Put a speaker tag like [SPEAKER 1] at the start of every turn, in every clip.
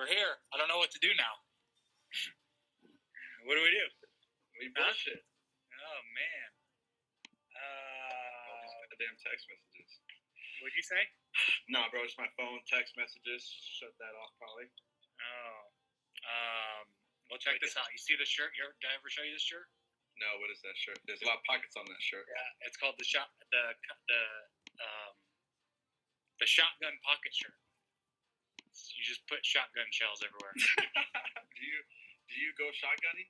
[SPEAKER 1] We're here. I don't know what to do now. What do?
[SPEAKER 2] We bullshit.
[SPEAKER 1] Oh, man.
[SPEAKER 2] All these goddamn text messages.
[SPEAKER 1] What'd you say?
[SPEAKER 2] Nah, bro, it's my phone text messages. Shut that off, probably.
[SPEAKER 1] Oh. Well, check this out. You see the shirt? Did I ever show you this shirt?
[SPEAKER 2] No, what is that shirt? There's a lot of pockets on that shirt.
[SPEAKER 1] Yeah, it's called the shotgun pocket shirt. You just put shotgun shells everywhere.
[SPEAKER 2] Do you go shotgunning?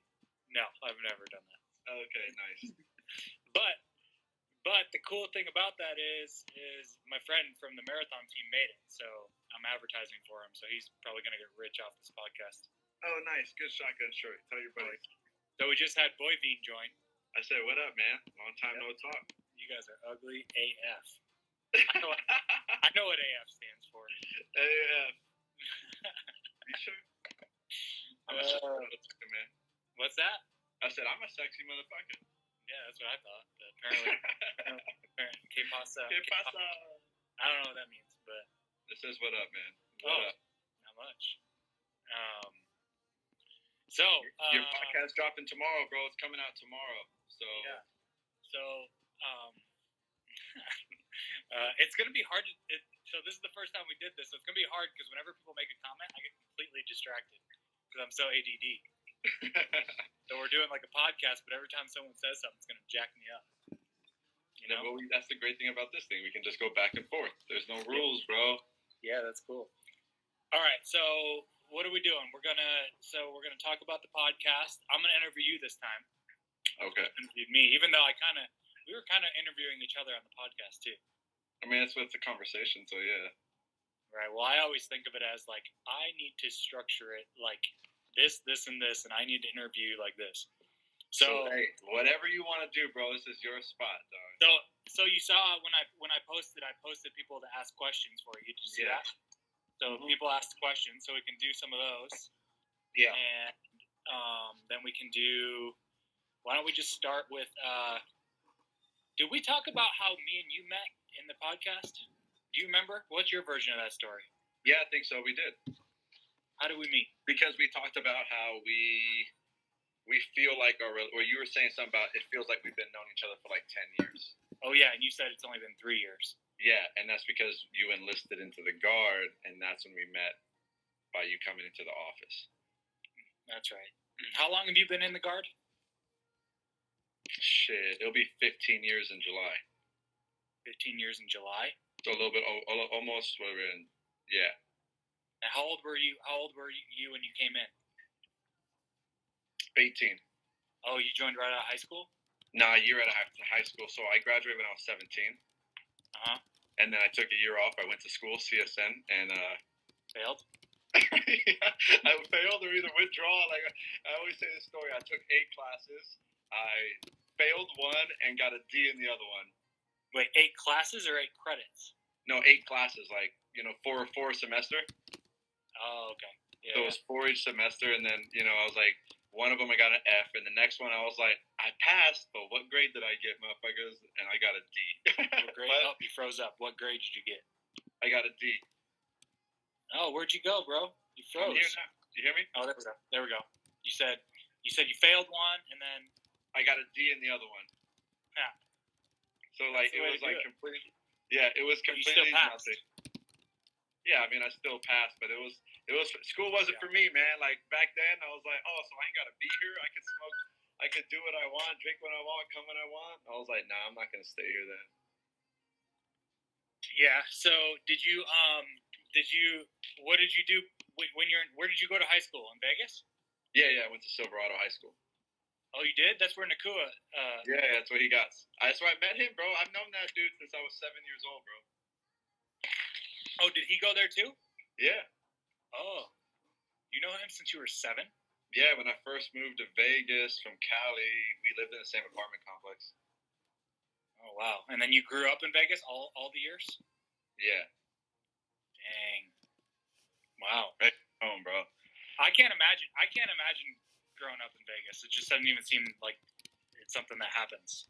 [SPEAKER 1] No, I've never done that.
[SPEAKER 2] Okay, nice.
[SPEAKER 1] But the cool thing about that is my friend from the marathon team made it, so I'm advertising for him. So he's probably gonna get rich off this podcast.
[SPEAKER 2] Oh, nice. Good shotgun shirt. Tell your buddies.
[SPEAKER 1] So we just had Boyveen join.
[SPEAKER 2] I said, what up, man? Long time no talk.
[SPEAKER 1] You guys are ugly AF. I know what AF stands for.
[SPEAKER 2] AF. You sure? I'm a sexy motherfucker, man.
[SPEAKER 1] What's that?
[SPEAKER 2] I said, I'm a sexy motherfucker.
[SPEAKER 1] Yeah, that's what I thought. But apparently, que pasa?
[SPEAKER 2] Que pasa?
[SPEAKER 1] I don't know what that means, but
[SPEAKER 2] This is what up, man. What up?
[SPEAKER 1] Not much. So
[SPEAKER 2] your podcast dropping tomorrow, bro. It's coming out tomorrow. So
[SPEAKER 1] yeah. So it's gonna be hard to. So this is the first time we did this, so it's gonna be hard because whenever people make a comment, I get completely distracted because I'm so ADD. So we're doing like a podcast, but every time someone says something, it's gonna jack me up. You know?
[SPEAKER 2] Well, that's the great thing about this thing. We can just go back and forth. There's no rules, bro.
[SPEAKER 1] Yeah, that's cool. All right, so what are we doing? We're gonna talk about the podcast. I'm gonna interview you this time.
[SPEAKER 2] Okay.
[SPEAKER 1] Interview me, even though we were kind of interviewing each other on the podcast too.
[SPEAKER 2] I mean, it's a conversation, so yeah.
[SPEAKER 1] Right. Well, I always think of it as like I need to structure it like this, and this, and I need to interview like this. So
[SPEAKER 2] hey, whatever you want to do, bro, this is your spot, dog.
[SPEAKER 1] So you saw when I posted people to ask questions for you. Did you see that? So people asked questions, so we can do some of those.
[SPEAKER 2] Yeah.
[SPEAKER 1] And then we can do. Why don't we just start with? Did we talk about how me and you met in the podcast? Do you remember? What's your version of that story?
[SPEAKER 2] Yeah, I think so. We did.
[SPEAKER 1] How did we meet?
[SPEAKER 2] Because we talked about how we feel like or you were saying something about it feels like we've been knowing each other for like 10 years.
[SPEAKER 1] Oh yeah, and you said it's only been 3 years.
[SPEAKER 2] Yeah, and that's because you enlisted into the Guard, and that's when we met by you coming into the office.
[SPEAKER 1] That's right. How long have you been in the Guard?
[SPEAKER 2] Shit, it'll be 15 years in July.
[SPEAKER 1] 15 years in July?
[SPEAKER 2] So a little bit, almost, what we're in, yeah.
[SPEAKER 1] And how old were you when you came in?
[SPEAKER 2] 18.
[SPEAKER 1] Oh, you joined right out of high school?
[SPEAKER 2] Nah, a year out of high school. So I graduated when I was 17.
[SPEAKER 1] Uh-huh.
[SPEAKER 2] And then I took a year off. I went to school, CSN, and
[SPEAKER 1] failed?
[SPEAKER 2] Yeah, I failed or either withdraw. Like I always say this story. I took 8 classes. I failed one and got a D in the other one.
[SPEAKER 1] Wait, 8 classes or 8 credits?
[SPEAKER 2] No, 8 classes. Like, 4 a semester.
[SPEAKER 1] Oh, okay. Yeah.
[SPEAKER 2] So it was 4 each semester, and then, I was like, one of them I got an F, and the next one I was like, I passed, but what grade did I get, motherfuckers? And I got a D.
[SPEAKER 1] What grade? Oh, you froze up. What grade did you get?
[SPEAKER 2] I got a D.
[SPEAKER 1] Oh, where'd you go, bro? You froze.
[SPEAKER 2] I'm here now. You hear me?
[SPEAKER 1] Oh, there we go. There we go. You said you failed one, and then
[SPEAKER 2] I got a D in the other one.
[SPEAKER 1] Yeah.
[SPEAKER 2] So like it was like completely. Yeah, it was completely
[SPEAKER 1] you still passed.
[SPEAKER 2] nothing. Yeah, I mean I still passed, but it was school wasn't for me, man. Like back then, I was like, oh, so I ain't gotta be here. I could smoke. I could do what I want, drink when I want, come when I want. I was like, nah, I'm not gonna stay here then.
[SPEAKER 1] Yeah. So what did you do where did you go to high school? In Vegas?
[SPEAKER 2] Yeah, I went to Silverado High School.
[SPEAKER 1] Oh, you did? That's where Nakua.
[SPEAKER 2] Yeah, that's what he got. That's where I met him, bro. I've known that dude since I was 7 years old, bro.
[SPEAKER 1] Oh, did he go there too?
[SPEAKER 2] Yeah.
[SPEAKER 1] Oh, you know him since you were 7?
[SPEAKER 2] Yeah, when I first moved to Vegas from Cali, we lived in the same apartment complex.
[SPEAKER 1] Oh wow! And then you grew up in Vegas all the years?
[SPEAKER 2] Yeah.
[SPEAKER 1] Dang. Wow.
[SPEAKER 2] Right home, bro.
[SPEAKER 1] I can't imagine growing up in Vegas. It just doesn't even seem like it's something that happens.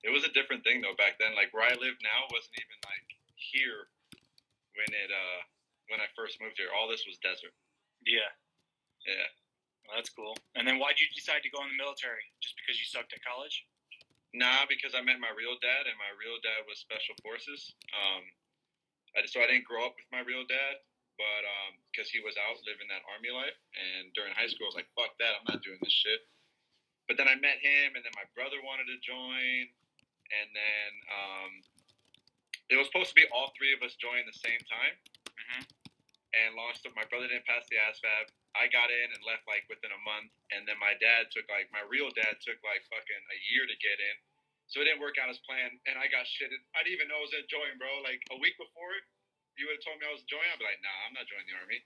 [SPEAKER 2] It was a different thing though back then. Like where I live now wasn't even like here when I first moved here. All this was desert.
[SPEAKER 1] Yeah.
[SPEAKER 2] Yeah.
[SPEAKER 1] Well, that's cool. And then why'd you decide to go in the military? Just because you sucked at college?
[SPEAKER 2] Nah, because I met my real dad, and my real dad was Special Forces. So I didn't grow up with my real dad, but because he was out living that Army life, and during high school, I was like, fuck that, I'm not doing this shit. But then I met him, and then my brother wanted to join, and then it was supposed to be all three of us join the same time.
[SPEAKER 1] Mm-hmm.
[SPEAKER 2] And long story, my brother didn't pass the ASVAB. I got in and left like within a month, and then my real dad took like fucking a year to get in. So it didn't work out as planned, and I got shitted. I didn't even know I was gonna join, bro. Like a week before, you would have told me I was joining. I'd be like, nah, I'm not joining the army.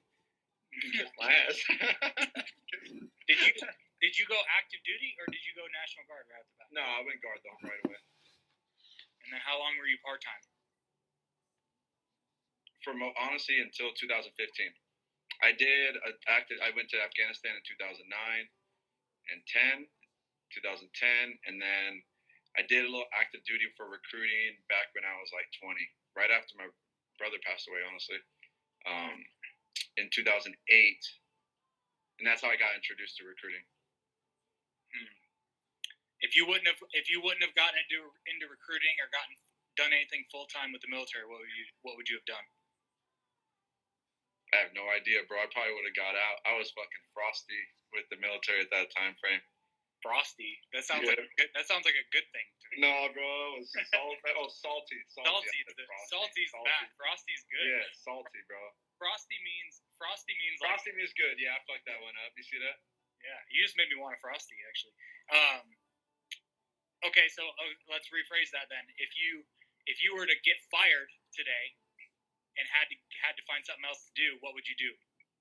[SPEAKER 2] You kiss my ass.
[SPEAKER 1] Did you go active duty or did you go National Guard right off the bat?
[SPEAKER 2] No, I went guard though right away.
[SPEAKER 1] And then how long were you part time?
[SPEAKER 2] Honestly, until 2015. I went to Afghanistan in 2009 and 10, 2010, and then I did a little active duty for recruiting back when I was like 20, right after my brother passed away, honestly, in 2008, and that's how I got introduced to recruiting.
[SPEAKER 1] If you wouldn't have gotten into recruiting or done anything full time with the military, what would you have done?
[SPEAKER 2] I have no idea, bro. I probably would have got out. I was fucking frosty with the military at that time frame.
[SPEAKER 1] Frosty? That sounds like a good thing to me.
[SPEAKER 2] No, bro. It was salty.
[SPEAKER 1] Salty's bad. Frosty's good.
[SPEAKER 2] Yeah, salty, bro.
[SPEAKER 1] Frosty means
[SPEAKER 2] Frosty means good. Yeah, I fucked that one up. You see that?
[SPEAKER 1] Yeah, you just made me want a Frosty, actually. Okay, so let's rephrase that then. If you were to get fired today and had to find something else to do, what would you do?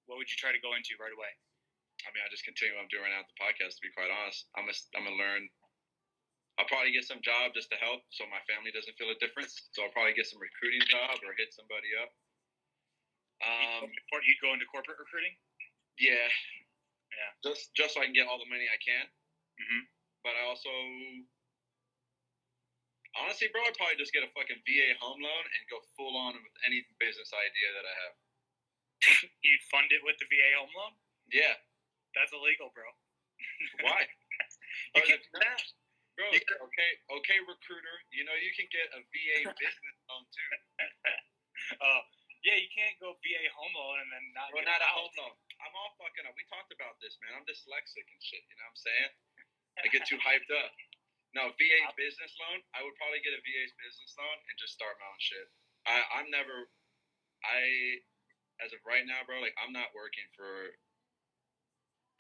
[SPEAKER 1] What would you try to go into right away?
[SPEAKER 2] I mean, I just continue what I'm doing right now at the podcast, to be quite honest. I'm gonna learn. I'll probably get some job just to help so my family doesn't feel a difference. So I'll probably get some recruiting job or hit somebody up.
[SPEAKER 1] You'd go into corporate recruiting?
[SPEAKER 2] Yeah.
[SPEAKER 1] Yeah.
[SPEAKER 2] Just so I can get all the money I can.
[SPEAKER 1] Mm-hmm.
[SPEAKER 2] But I also, honestly, bro, I'd probably just get a fucking VA home loan and go full on with any business idea that I have.
[SPEAKER 1] You'd fund it with the VA home loan?
[SPEAKER 2] Yeah.
[SPEAKER 1] That's illegal, bro.
[SPEAKER 2] Why?
[SPEAKER 1] You can't do that.
[SPEAKER 2] Bro, okay, recruiter. You know you can get a VA business loan too.
[SPEAKER 1] Yeah, you can't go VA home loan and then not.
[SPEAKER 2] Well, not a home loan. I'm all fucking up. We talked about this, man. I'm dyslexic and shit. You know what I'm saying? I get too hyped up. No, VA business loan. I would probably get a VA business loan and just start my own shit. As of right now, bro, like I'm not working for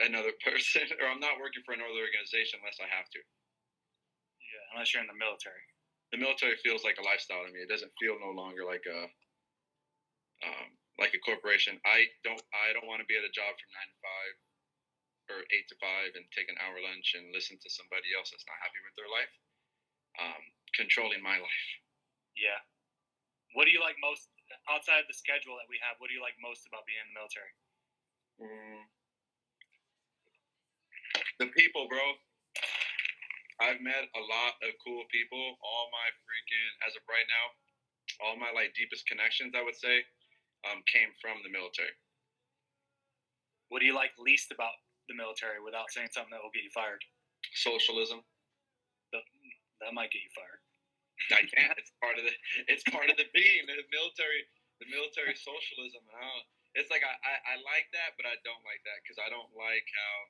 [SPEAKER 2] another person or I'm not working for another organization unless I have to.
[SPEAKER 1] Yeah, unless you're in the military.
[SPEAKER 2] The military feels like a lifestyle to me. It doesn't feel no longer like a corporation. I don't want to be at a job from 9 to 5 or 8 to 5 and take an hour lunch and listen to somebody else that's not happy with their life. Controlling my life.
[SPEAKER 1] Yeah. What do you like most outside of the schedule that we have? What do you like most about being in the military?
[SPEAKER 2] The people, bro. I've met a lot of cool people. All my as of right now, all my like deepest connections, I would say, came from the military.
[SPEAKER 1] What do you like least about the military without saying something that will get you fired? Socialism. That might get you fired.
[SPEAKER 2] I can't. It's part of the being. The military socialism. It's like I like that, but I don't like that because I don't like how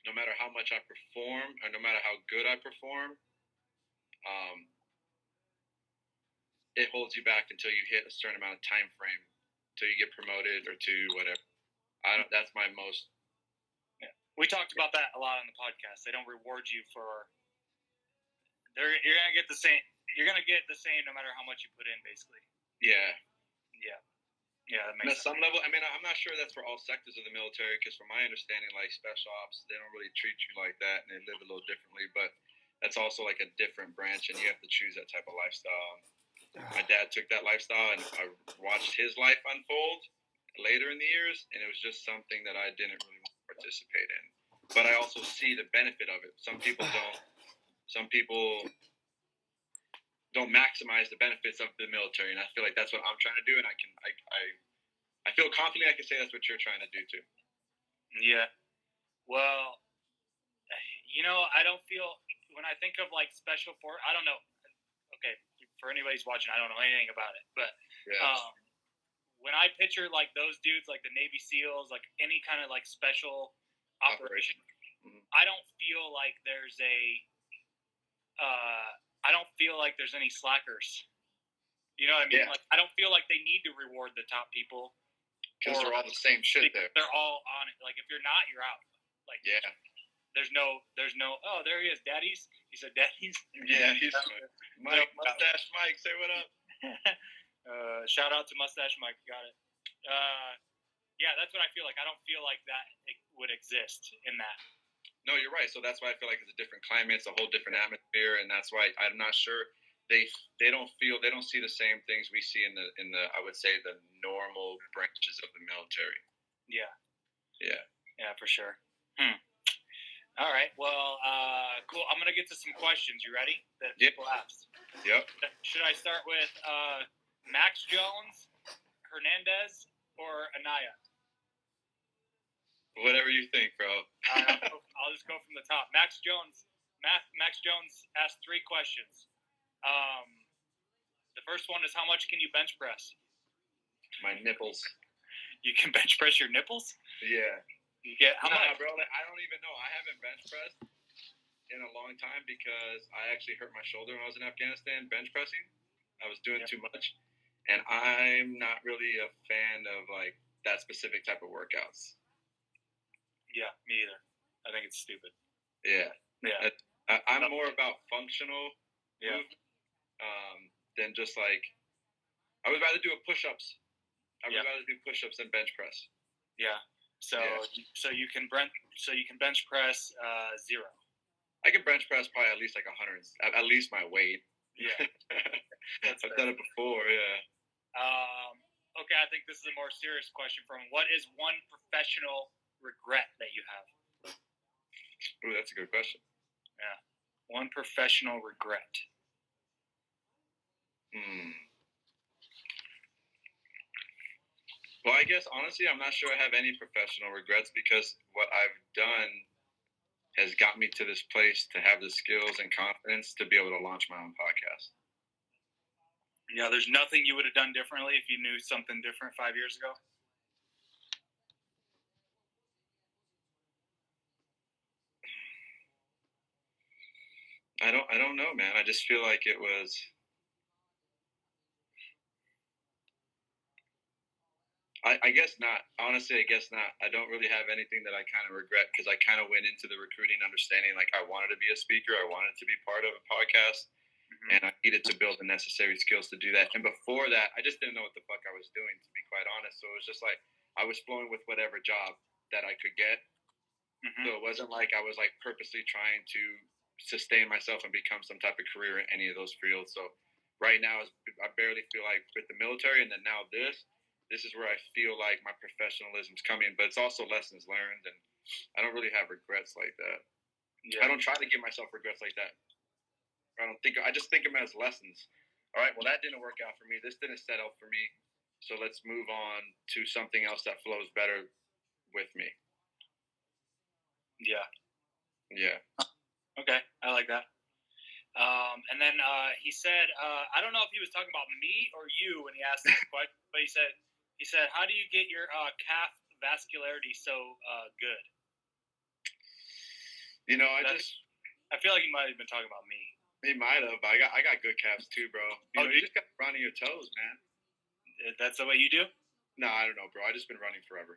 [SPEAKER 2] no matter how much I perform or no matter how good I perform, it holds you back until you hit a certain amount of time frame, until you get promoted or to whatever. That's my most.
[SPEAKER 1] Yeah. We talked about that a lot on the podcast. They don't reward you for. You're gonna get the same. You're gonna get the same no matter how much you put in, basically.
[SPEAKER 2] Yeah.
[SPEAKER 1] Yeah. Yeah, that makes sense.
[SPEAKER 2] At some level, I mean, I'm not sure that's for all sectors of the military, because from my understanding, like special ops, they don't really treat you like that, and they live a little differently. But that's also like a different branch, and you have to choose that type of lifestyle. My dad took that lifestyle, and I watched his life unfold later in the years, and it was just something that I didn't really want to participate in. But I also see the benefit of it. Some people don't. Some people don't maximize the benefits of the military, and I feel like that's what I'm trying to do, and I feel confident I can say that's what you're trying to do too.
[SPEAKER 1] Yeah. Well, I don't feel when I think of like special I don't know. Okay, for anybody who's watching, I don't know anything about it, but when I picture like those dudes, like the Navy SEALs, like any kind of like special operation, I don't feel like there's I don't feel like there's any slackers. You know what I mean?
[SPEAKER 2] Yeah.
[SPEAKER 1] Like I don't feel like they need to reward the top people
[SPEAKER 2] because they're all the same shit there.
[SPEAKER 1] They're all on it. Like if you're not, you're out. Like there's no. Oh, there he is, Daddy's. He said, "Daddy's."
[SPEAKER 2] Yeah, he's Mike, Mustache Mike. Say what up.
[SPEAKER 1] Shout out to Mustache Mike. Got it. Yeah, that's what I feel like. I don't feel like that would exist in that.
[SPEAKER 2] No, you're right. So that's why I feel like it's a different climate, it's a whole different atmosphere, and that's why I'm not sure they don't see the same things we see in the I would say the normal branches of the military.
[SPEAKER 1] Yeah.
[SPEAKER 2] Yeah.
[SPEAKER 1] Yeah, for sure. All right. Well, cool. I'm gonna get to some questions. You ready? That people asked.
[SPEAKER 2] Yep.
[SPEAKER 1] Should I start with Max Jones, Hernandez, or Anaya?
[SPEAKER 2] Whatever you think, bro.
[SPEAKER 1] I'll just go from the top. Max Jones asked 3 questions. The first one is, how much can you bench press?
[SPEAKER 2] My nipples.
[SPEAKER 1] You can bench press your nipples?
[SPEAKER 2] Yeah.
[SPEAKER 1] You get how much?
[SPEAKER 2] Bro, I don't even know. I haven't bench pressed in a long time because I actually hurt my shoulder when I was in Afghanistan bench pressing. I was doing too much, and I'm not really a fan of like that specific type of workouts.
[SPEAKER 1] Yeah, me either. I think it's stupid.
[SPEAKER 2] Yeah. I'm more about functional movement, than just like I would rather do push-ups. I would rather do push-ups than bench press.
[SPEAKER 1] Yeah. So you can bench press 0.
[SPEAKER 2] I can bench press probably at least like 100, at least my weight.
[SPEAKER 1] Yeah.
[SPEAKER 2] I've done it before. Yeah.
[SPEAKER 1] Okay, I think this is a more serious question from what is one professional regret that you have?
[SPEAKER 2] Ooh, that's a good question.
[SPEAKER 1] Yeah. One professional regret.
[SPEAKER 2] Well, I guess honestly, I'm not sure I have any professional regrets because what I've done has got me to this place to have the skills and confidence to be able to launch my own podcast.
[SPEAKER 1] Yeah, there's nothing you would have done differently if you knew something different 5 years ago?
[SPEAKER 2] I don't know, man. I just feel like it was. I guess not. Honestly, I guess not. I don't really have anything that I kind of regret because I kind of went into the recruiting understanding like I wanted to be a speaker. I wanted to be part of a podcast. And I needed to build the necessary skills to do that. And before that, I just didn't know what the fuck I was doing, to be quite honest. So it was just like I was flowing with whatever job that I could get. So it wasn't like I was like purposely trying to sustain myself and become some type of career in any of those fields. So right now, I barely feel like with the military, and then now this is where I feel like my professionalism's coming. But it's also lessons learned, and I don't really have regrets like that. Yeah. I don't try to give myself regrets like that. I just think of them as lessons. All right, well, that didn't work out for me. This didn't set out for me. So let's move on to something else that flows better with me.
[SPEAKER 1] Yeah.
[SPEAKER 2] Yeah.
[SPEAKER 1] Okay, I like that. And then he said, I don't know if he was talking about me or you when he asked this question, but he said, how do you get your calf vascularity so good?
[SPEAKER 2] You know, I
[SPEAKER 1] feel like he might have been talking about me.
[SPEAKER 2] He might have. I got good calves too, bro. You just got to run on your toes, man.
[SPEAKER 1] That's the way you do?
[SPEAKER 2] No, I don't know, bro. I just been running forever.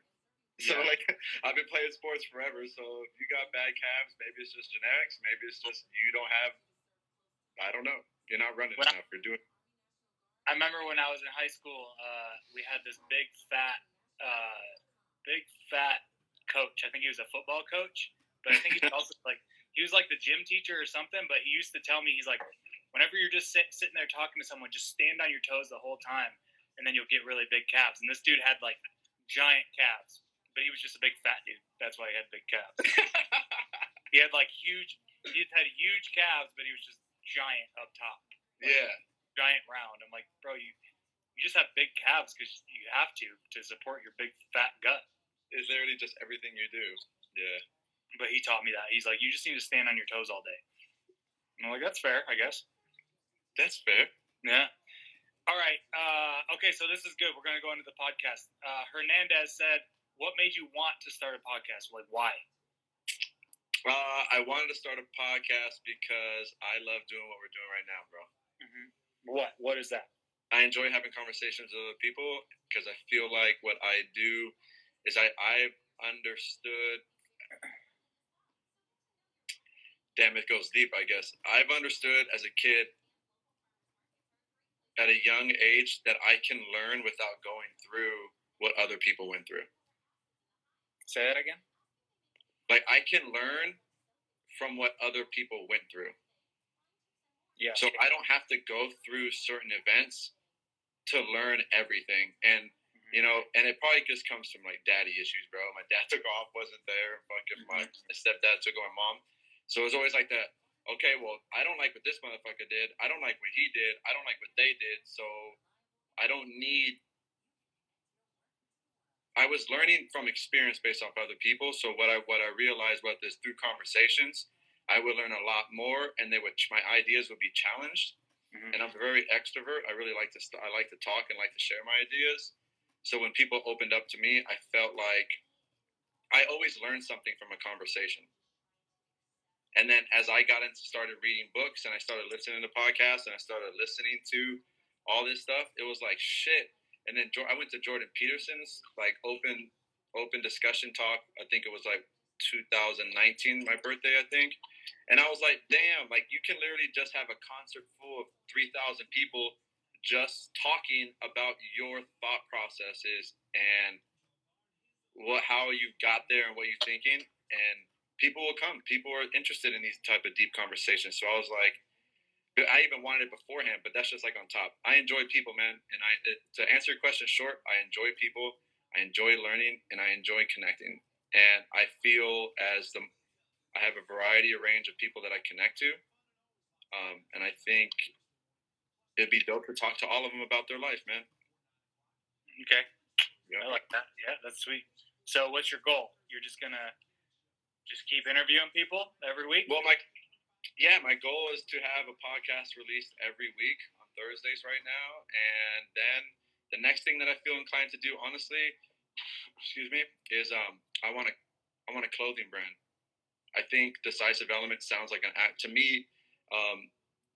[SPEAKER 2] So like I've been playing sports forever. So if you got bad calves, maybe it's just genetics. Maybe it's just you don't have. I don't know. You're not running enough. You're doing.
[SPEAKER 1] I remember when I was in high school, we had this big fat coach. I think he was a football coach, but I think he was also he was like the gym teacher or something, but he used to tell me, he's like, whenever you're just sitting there talking to someone, just stand on your toes the whole time, and then you'll get really big calves. And this dude had like giant calves, but he was just a big fat dude. That's why he had big calves. He had huge calves, but he was just giant up top. Giant round. I'm like, bro, you just have big calves because you have to support your big fat gut.
[SPEAKER 2] It's literally just everything you do. Yeah.
[SPEAKER 1] But he taught me that. He's like, you just need to stand on your toes all day. I'm like, that's fair, I guess.
[SPEAKER 2] That's fair.
[SPEAKER 1] Yeah. All right. Okay, so this is good. We're going to go into the podcast. Hernandez said, what made you want to start a podcast? Like, why?
[SPEAKER 2] I wanted to start a podcast because I love doing what we're doing right now, bro.
[SPEAKER 1] Mm-hmm. What is that?
[SPEAKER 2] I enjoy having conversations with other people because I feel like what I do is I've understood. Damn, it goes deep, I guess. I've understood as a kid at a young age that I can learn without going through what other people went through.
[SPEAKER 1] Say that again?
[SPEAKER 2] Like, I can learn from what other people went through.
[SPEAKER 1] Yeah.
[SPEAKER 2] So I don't have to go through certain events to learn everything. And, you know, and it probably just comes from, like, daddy issues, bro. My dad took off, wasn't there. Fucking my stepdad took on my mom. So it was always like that. Okay, well, I don't like what this motherfucker did. I don't like what he did. I don't like what they did. So I don't need. I was learning from experience based off other people. So what I realized was this through conversations, I would learn a lot more, and my ideas would be challenged. Mm-hmm. And I'm a very extrovert. I really like to I like to talk and like to share my ideas. So when people opened up to me, I felt like I always learned something from a conversation. And then as I started reading books and I started listening to podcasts and I started listening to all this stuff, it was like shit. And then I went to Jordan Peterson's like open discussion talk. I think it was like 2019, my birthday, I think. And I was like, damn, like you can literally just have a concert full of 3,000 people just talking about your thought processes and how you got there and what you're thinking. And people will come. People are interested in these type of deep conversations. So I was like, I even wanted it beforehand, but that's just like on top. I enjoy people, man. And to answer your question short, I enjoy people. I enjoy learning, and I enjoy connecting. And I feel I have a variety, a range of people that I connect to. And I think it'd be dope to talk to all of them about their life, man.
[SPEAKER 1] Okay. Yeah. I like that. Yeah, that's sweet. So what's your goal? You're just going to just keep interviewing people every week?
[SPEAKER 2] Well, my goal is to have a podcast released every week on Thursdays right now. And then the next thing that I feel inclined to do, honestly, is I want a clothing brand. I think Decisive Element sounds like an act to me.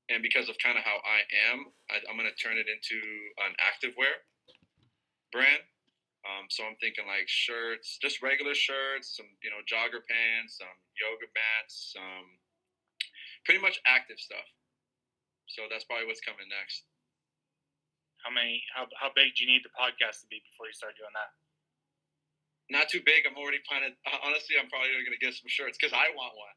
[SPEAKER 2] And because of kind of how I am, I'm going to turn it into an activewear brand. So I'm thinking like shirts, just regular shirts, some, jogger pants, some yoga mats, pretty much active stuff. So that's probably what's coming next.
[SPEAKER 1] How big do you need the podcast to be before you start doing that?
[SPEAKER 2] Not too big. I'm already planning. Honestly, I'm probably going to get some shirts because I want one.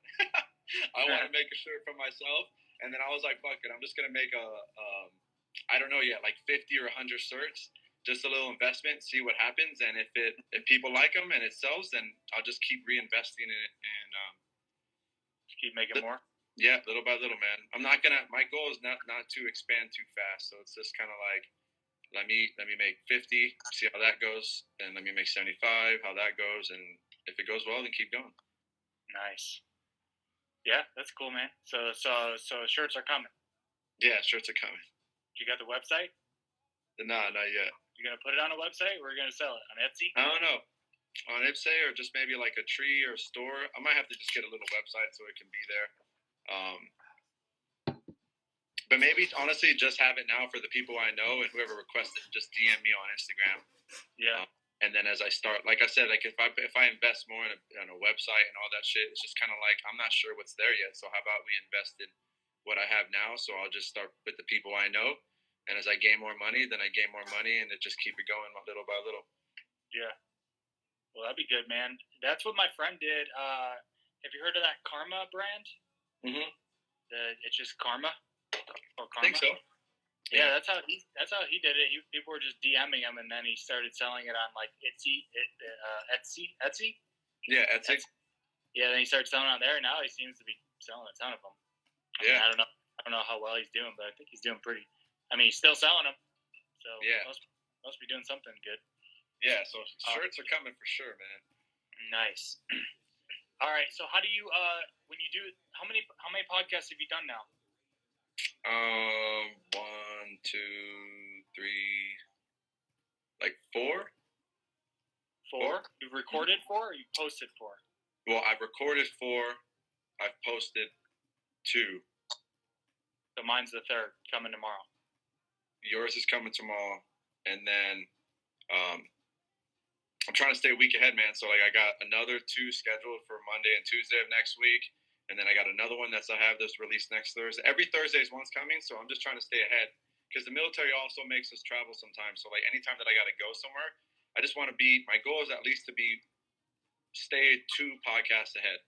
[SPEAKER 2] I want to make a shirt for myself. And then I was like, fuck it. I'm just going to make I don't know yet, like 50 or 100 shirts. Just a little investment, see what happens. And if people like them and it sells, then I'll just keep reinvesting in it and
[SPEAKER 1] keep making more.
[SPEAKER 2] Yeah, little by little, man. My goal is not to expand too fast. So it's just kind of like, let me make 50, see how that goes. Then let me make 75, how that goes. And if it goes well, then keep going.
[SPEAKER 1] Nice. Yeah, that's cool, man. So shirts are coming.
[SPEAKER 2] Yeah, shirts are coming.
[SPEAKER 1] You got the website?
[SPEAKER 2] No, not yet.
[SPEAKER 1] You gonna put it on a wwebsite, or are you gonna sell it on Etsy?
[SPEAKER 2] I don't know. On Etsy, or just maybe like a tree or a store. I might have to just get a little website so it can be there. But maybe honestly, just have it now for the people I know, and whoever requests it, just DM me on Instagram.
[SPEAKER 1] Yeah.
[SPEAKER 2] And then as I start, like I said, like if I invest more in a website and all that shit, it's just kind of like I'm not sure what's there yet. So how about we invest in what I have now? So I'll just start with the people I know. And as I gain more money, then I gain more money, and it just keep it going little by little.
[SPEAKER 1] Yeah. Well, that'd be good, man. That's what my friend did. Have you heard of that Karma brand?
[SPEAKER 2] Mm-hmm.
[SPEAKER 1] It's just Karma. Or Karma.
[SPEAKER 2] I think so.
[SPEAKER 1] Yeah, that's how he did it. People were just DMing him, and then he started selling it on like Etsy.
[SPEAKER 2] Yeah, Etsy.
[SPEAKER 1] Yeah, then he started selling on there. And now he seems to be selling a ton of them. I mean, I don't know how well he's doing, but I think he's doing pretty. I mean, he's still selling them, so yeah, must be doing something good.
[SPEAKER 2] Yeah, so shirts are coming for sure, man.
[SPEAKER 1] Nice. All right. So how do you when you do how many podcasts have you done now?
[SPEAKER 2] 1, 2, 3, like 4.
[SPEAKER 1] 4? You've recorded 4 or you posted 4?
[SPEAKER 2] Well, I've recorded 4. I've posted 2.
[SPEAKER 1] So mine's the 3rd, coming tomorrow.
[SPEAKER 2] Yours is coming tomorrow, and then I'm trying to stay a week ahead, man. So like I got another 2 scheduled for Monday and Tuesday of next week, and then I got another one that's I have this released next Thursday. Every Thursday is one's coming, so I'm just trying to stay ahead because the military also makes us travel sometimes. So like anytime that I got to go somewhere, I just want to be. My goal is at least to stay 2 podcasts ahead.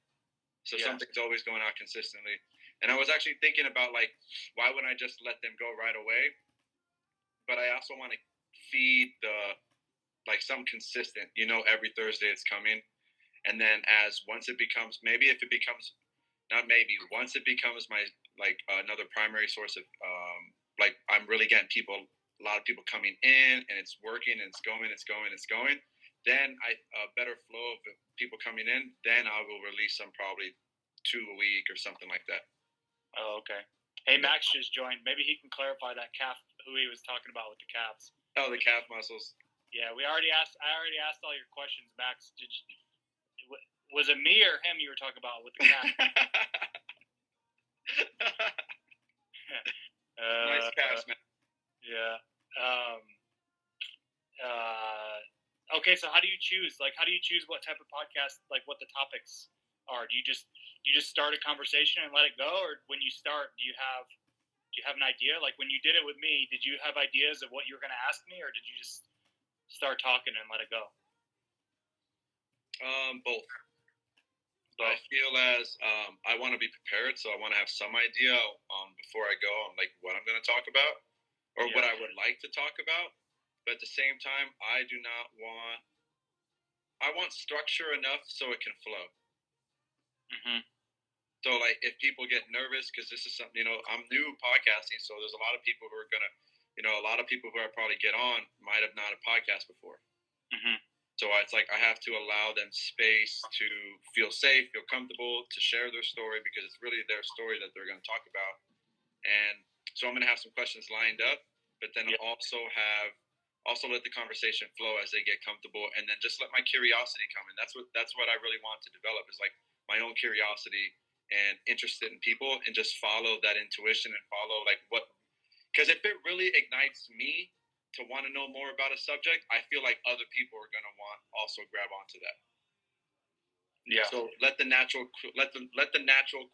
[SPEAKER 2] So something's always going out consistently. And I was actually thinking about like, why wouldn't I just let them go right away? But I also want to feed like some consistent, every Thursday it's coming. And then once it becomes my, like another primary source of, like I'm really getting a lot of people coming in and it's working and it's going. Then a better flow of people coming in, then I will release some probably 2 a week or something like that.
[SPEAKER 1] Oh, okay. Hey, Max just joined. Maybe he can clarify that calf, who he was talking about with the calves.
[SPEAKER 2] Oh, the calf muscles.
[SPEAKER 1] Yeah, I already asked all your questions, Max. Was it me or him you were talking about with the calf?
[SPEAKER 2] Nice calves, man.
[SPEAKER 1] Yeah. Okay, so how do you choose? Like, how do you choose what type of podcast, like what the topics are? Do you just start a conversation and let it go, or when you start, do you have an idea? Like when you did it with me, did you have ideas of what you were going to ask me, or did you just start talking and let it go?
[SPEAKER 2] Both. I feel as I want to be prepared, so I want to have some idea before I go on like what I'm going to talk about or what I would like to talk about. But at the same time, I want structure enough so it can flow.
[SPEAKER 1] Mm-hmm.
[SPEAKER 2] So like if people get nervous, because this is something, I'm new podcasting, so there's a lot of people who are going to, a lot of people who I probably get on might have not a podcast before.
[SPEAKER 1] Mm-hmm.
[SPEAKER 2] So it's like I have to allow them space to feel safe, feel comfortable, to share their story because it's really their story that they're going to talk about. And so I'm going to have some questions lined up, but then also let the conversation flow as they get comfortable, and then just let my curiosity come in. That's what I really want to develop is like my own curiosity and interested in people, and just follow that intuition and follow like what, because if it really ignites me to want to know more about a subject, I feel like other people are going to want also grab onto that.
[SPEAKER 1] Yeah.
[SPEAKER 2] So let the natural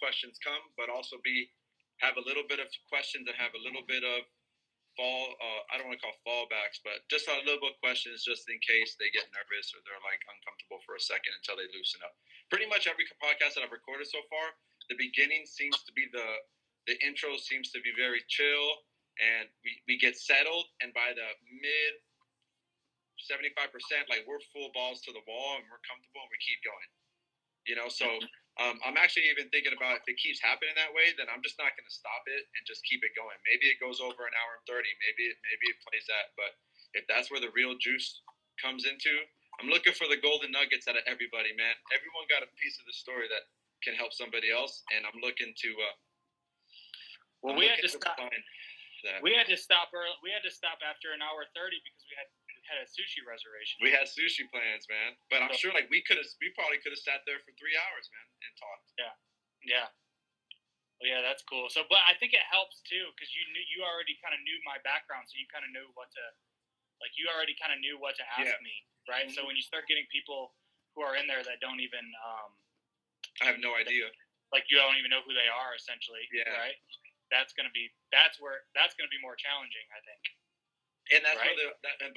[SPEAKER 2] questions come, but also have a little bit of questions and have a little bit of I don't want to call fallbacks, but just a little bit of questions just in case they get nervous or they're like uncomfortable for a second until they loosen up. Pretty much every podcast that I've recorded so far, the beginning seems to be the intro seems to be very chill. And we get settled, and by the mid 75%, like we're full balls to the wall, and we're comfortable, and we keep going. So I'm actually even thinking about if it keeps happening that way, then I'm just not going to stop it and just keep it going. Maybe it goes over an hour and 30. Maybe it plays that. But if that's where the real juice comes into, I'm looking for the golden nuggets out of everybody, man. Everyone got a piece of the story that can help somebody else, and I'm looking to.
[SPEAKER 1] We had to stop. We had to stop early. We had to stop after an hour 30 because we had a sushi reservation.
[SPEAKER 2] We had sushi plans, man. But I'm sure, like we probably could have sat there for 3 hours, man, and talked.
[SPEAKER 1] Yeah. Well, yeah, that's cool. So, but I think it helps too because you already kind of knew my background, so you kind of knew what to, like, you already kind of knew what to ask me, right? Mm-hmm. So when you start getting people who are in there that don't even,
[SPEAKER 2] I have no idea.
[SPEAKER 1] Like you don't even know who they are, essentially. Yeah. Right. That's gonna be more challenging, I think.
[SPEAKER 2] And that's right?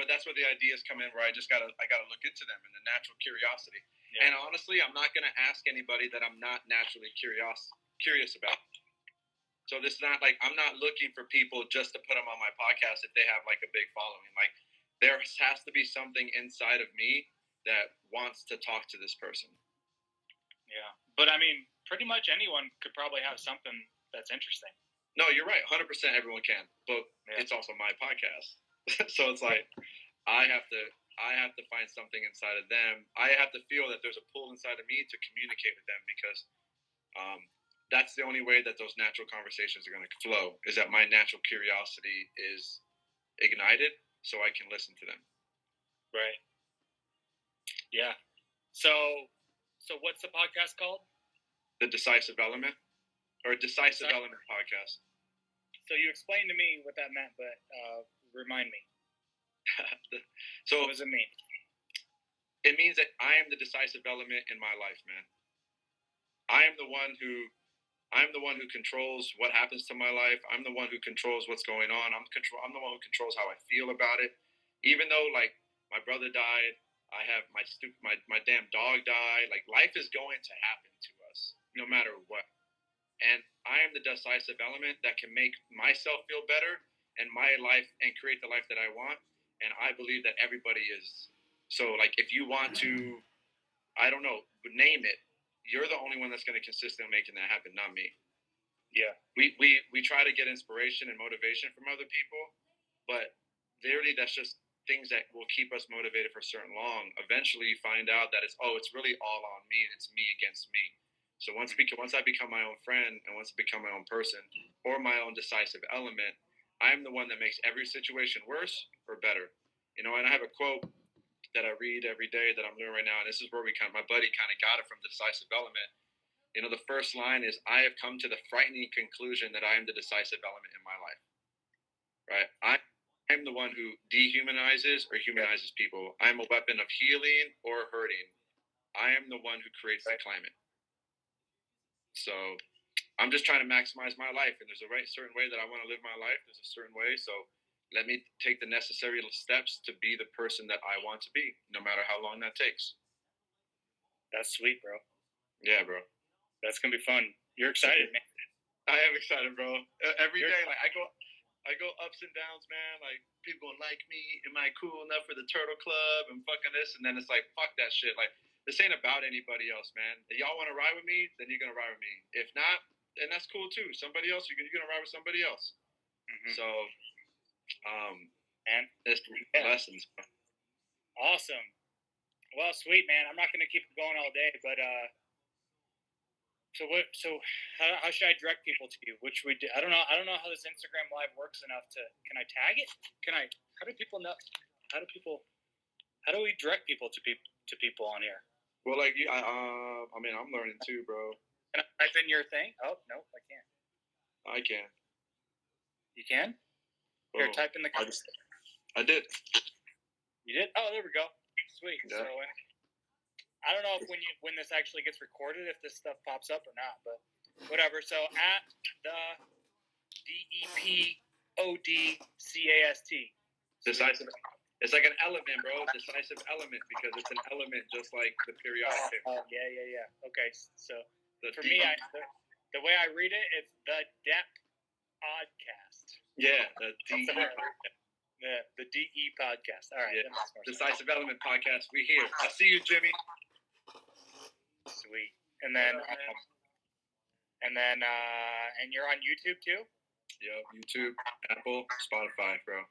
[SPEAKER 2] That's where the ideas come in. Where I gotta look into them and the natural curiosity. Yeah. And honestly, I'm not gonna ask anybody that I'm not naturally curious about. So this is not like I'm not looking for people just to put them on my podcast if they have like a big following. Like there has to be something inside of me that wants to talk to this person.
[SPEAKER 1] Yeah, but I mean, pretty much anyone could probably have something that's interesting.
[SPEAKER 2] No, you're right. 100% everyone can, but it's also my podcast. So it's like I I have to find something inside of them. I have to feel that there's a pull inside of me to communicate with them, because that's the only way that those natural conversations are going to flow, is that my natural curiosity is ignited so I can listen to them.
[SPEAKER 1] Right. Yeah. So what's the podcast called?
[SPEAKER 2] The Decisive Element, or Decisive Element Podcast.
[SPEAKER 1] So you explained to me what that meant, but remind me.
[SPEAKER 2] So
[SPEAKER 1] what does it mean?
[SPEAKER 2] It means that I am the decisive element in my life, man. I am the one who controls what happens to my life. I'm the one who controls what's going on. I'm the one who controls how I feel about it. Even though, like, my brother died, I have my damn dog died. Like, life is going to happen to us no matter what. And I am the decisive element that can make myself feel better and my life and create the life that I want. And I believe that everybody is. So, like, if you want to, I don't know, name it, you're the only one that's going to consistently making that happen, not me.
[SPEAKER 1] Yeah.
[SPEAKER 2] We try to get inspiration and motivation from other people, but literally that's just things that will keep us motivated for certain long. Eventually you find out that it's really all on me, and it's me against me. So once I become my own friend, and once I become my own person or my own decisive element, I'm the one that makes every situation worse or better. You know, and I have a quote that I read every day that I'm doing right now, and this is where my buddy kind of got it from, the decisive element. You know, the first line is, I have come to the frightening conclusion that I am the decisive element in my life. Right? I'm the one who dehumanizes or humanizes people. I'm a weapon of healing or hurting. I am the one who creates the climate. So I'm just trying to maximize my life, and there's a certain way that I want to live my life. There's a certain way, so let me take the necessary steps to be the person that I want to be, no matter how long that takes.
[SPEAKER 1] That's sweet, bro.
[SPEAKER 2] Yeah, bro.
[SPEAKER 1] That's gonna be fun. You're excited, man.
[SPEAKER 2] I am excited, bro. Every day, like, I go ups and downs, man. Like, people like me. Am I cool enough for the Turtle Club and fucking this? And then it's like, fuck that shit. Like, this ain't about anybody else, man. If y'all want to ride with me, then you're gonna ride with me. If not, then that's cool too. Somebody else, you're gonna ride with somebody else. Mm-hmm. So,
[SPEAKER 1] man,
[SPEAKER 2] it's lessons.
[SPEAKER 1] Awesome. Well, sweet, man. I'm not gonna keep it going all day, but So how should I direct people to you? Which we do. I don't know how this Instagram Live works enough to. Can I tag it? How do people know? How do we direct people to people on here?
[SPEAKER 2] Well, like, I mean, I'm learning too, bro.
[SPEAKER 1] Can I type in your thing? Oh no, I can't.
[SPEAKER 2] I can.
[SPEAKER 1] You can? Here, type in the.
[SPEAKER 2] I did.
[SPEAKER 1] You did? Oh, there we go. Sweet.
[SPEAKER 2] Yeah.
[SPEAKER 1] So. I don't know if when this actually gets recorded, if this stuff pops up or not, but whatever. So at the DEPODCAST.
[SPEAKER 2] Decisive. It's like an element, bro. Decisive element, because it's an element just like the periodic table.
[SPEAKER 1] Oh, yeah. Okay, so for me, the way I read it, it's the DEP podcast.
[SPEAKER 2] Yeah, the
[SPEAKER 1] DE podcast. All right.
[SPEAKER 2] Yeah. Decisive Element podcast. We here. I see you, Jimmy.
[SPEAKER 1] Sweet. And then and you're on YouTube too?
[SPEAKER 2] Yep, YouTube, Apple, Spotify, bro.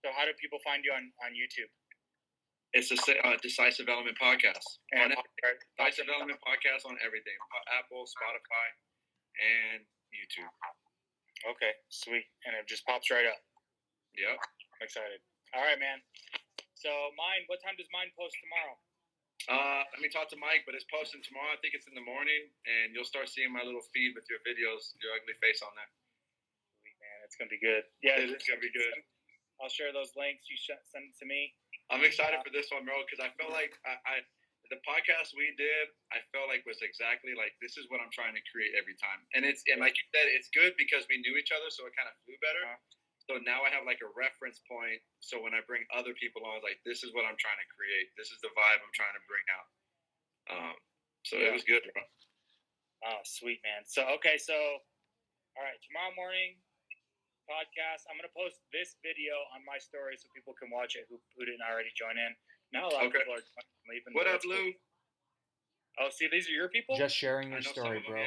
[SPEAKER 1] So how do people find you on YouTube?
[SPEAKER 2] It's a Decisive Element podcast. Decisive Element podcast on everything. Apple, Spotify, and YouTube.
[SPEAKER 1] Okay, sweet. And it just pops right up.
[SPEAKER 2] Yep.
[SPEAKER 1] I'm excited. All right, man. So what time does mine post tomorrow?
[SPEAKER 2] Let me talk to Mike, but it's posting tomorrow. I think it's in the morning, and you'll start seeing my little feed with your videos, your ugly face on there.
[SPEAKER 1] Sweet, man. It's going to be good. Yeah,
[SPEAKER 2] it's going to be good.
[SPEAKER 1] I'll share those links. You send it to me.
[SPEAKER 2] I'm excited for this one, bro, because I felt like the podcast we did, I felt like was exactly like, this is what I'm trying to create every time. And like you said, it's good because we knew each other, so it kind of flew better. So now I have like a reference point. So when I bring other people on, I was like, this is what I'm trying to create. This is the vibe I'm trying to bring out. It was good, bro.
[SPEAKER 1] Oh, sweet, man. So, okay. So, all right. Tomorrow morning podcast, I'm going to post this video on my story so people can watch it who didn't already join in. Now a lot of people are leaving.
[SPEAKER 2] What up, Lou?
[SPEAKER 1] Oh, see, these are your people?
[SPEAKER 3] Just sharing your story, bro.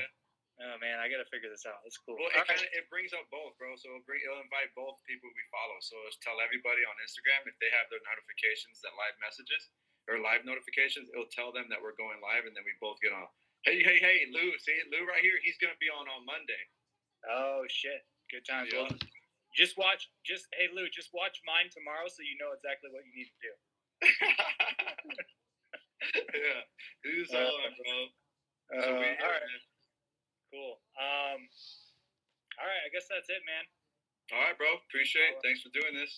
[SPEAKER 1] Oh man, I gotta figure this out. That's cool.
[SPEAKER 2] Well, it brings up both, bro. So it'll invite both people we follow. So it's tell everybody on Instagram if they have their notifications, that live messages or live notifications, it'll tell them that we're going live, and then we both get on. Hey, Lou, see Lou right here? He's gonna be on Monday.
[SPEAKER 1] Oh shit, good times. Yeah. Well, hey Lou, just watch mine tomorrow so you know exactly what you need to do.
[SPEAKER 2] Yeah, who's on, bro?
[SPEAKER 1] All right. Man. Cool. All right, I guess that's it, man.
[SPEAKER 2] All right, bro. Appreciate it. Thanks for doing this.